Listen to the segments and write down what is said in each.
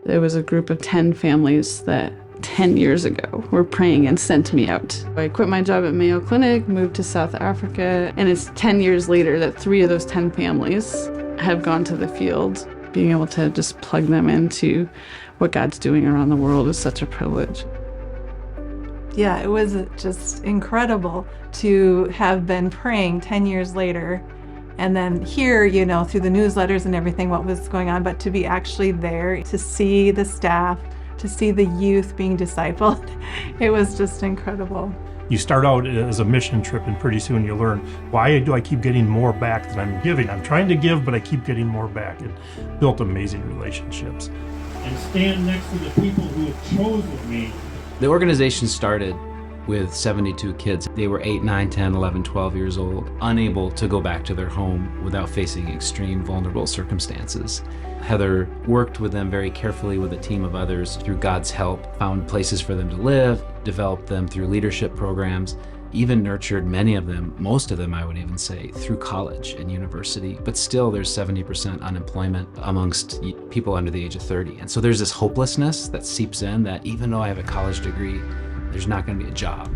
There was a group of 10 families that 10 years ago were praying and sent me out. I quit my job at Mayo Clinic, moved to South Africa, and it's 10 years later that 3 of those 10 families have gone to the field. Being able to just plug them into what God's doing around the world is such a privilege. Yeah, it was just incredible to have been praying 10 years later and then hear, through the newsletters and everything what was going on, but to be actually there, to see the staff, to see the youth being discipled, it was just incredible. You start out as a mission trip and pretty soon you learn, why do I keep getting more back than I'm giving? I'm trying to give, but I keep getting more back, and built amazing relationships. And stand next to the people who have chosen me. The organization started with 72 kids. They were 8, 9, 10, 11, 12 years old, unable to go back to their home without facing extreme vulnerable circumstances. Heather worked with them very carefully with a team of others through God's help, found places for them to live, developed them through leadership programs, even nurtured many of them, most of them I would even say, through college and university. But still there's 70% unemployment amongst people under the age of 30. And so there's this hopelessness that seeps in that even though I have a college degree, there's not going to be a job.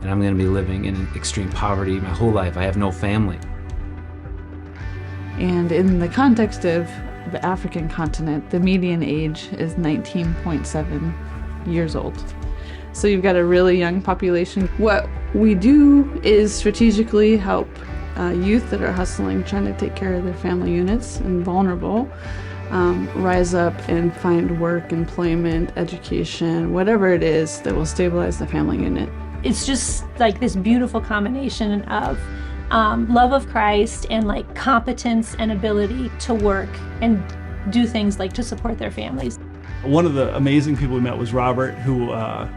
And I'm going to be living in extreme poverty my whole life. I have no family. And in the context of the African continent, the median age is 19.7 years old. So you've got a really young population. What we do is strategically help youth that are hustling, trying to take care of their family units and vulnerable, rise up and find work, employment, education, whatever it is that will stabilize the family unit. It's just like this beautiful combination of love of Christ and like competence and ability to work and do things like to support their families. One of the amazing people we met was Robert, who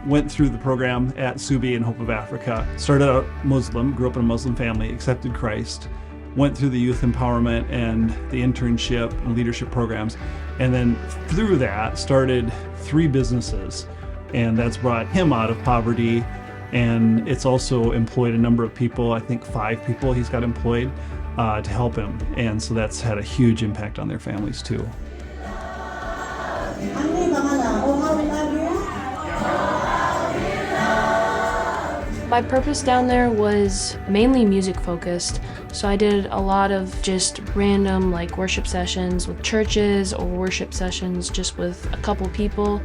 went through the program at Subi in Hope of Africa. Started out Muslim, grew up in a Muslim family, accepted Christ, went through the youth empowerment and the internship and leadership programs, and then through that started 3 businesses. And that's brought him out of poverty, and it's also employed a number of people, I think 5 people he's got employed to help him. And so that's had a huge impact on their families too. My purpose down there was mainly music focused, so I did a lot of just random like worship sessions with churches or worship sessions just with a couple people.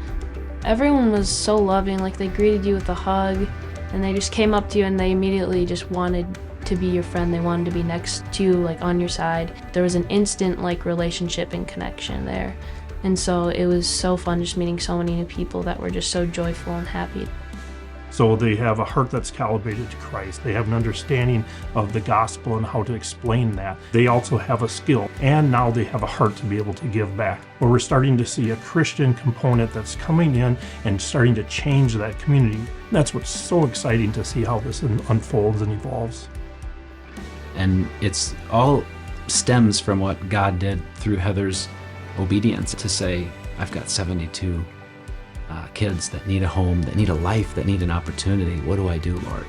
Everyone was so loving, like they greeted you with a hug and they just came up to you and they immediately just wanted to be your friend. They wanted to be next to you, like on your side. There was an instant like relationship and connection there. And so it was so fun just meeting so many new people that were just so joyful and happy. So they have a heart that's calibrated to Christ. They have an understanding of the gospel and how to explain that. They also have a skill, and now they have a heart to be able to give back. Where we're starting to see a Christian component that's coming in and starting to change that community. That's what's so exciting to see how this unfolds and evolves. And it's all stems from what God did through Heather's obedience to say, I've got 72 kids that need a home, that need a life, that need an opportunity. What do I do, Lord?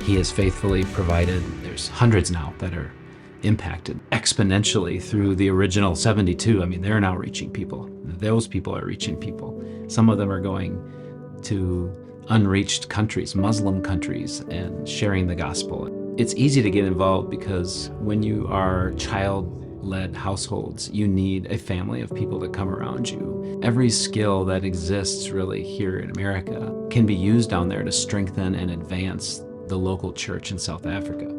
He has faithfully provided. There's hundreds now that are impacted exponentially through the original 72. I mean, they're now reaching people. Those people are reaching people. Some of them are going to unreached countries, Muslim countries, and sharing the gospel. It's easy to get involved because when you are child-led households, you need a family of people to come around you. Every skill that exists really here in America can be used down there to strengthen and advance the local church in South Africa.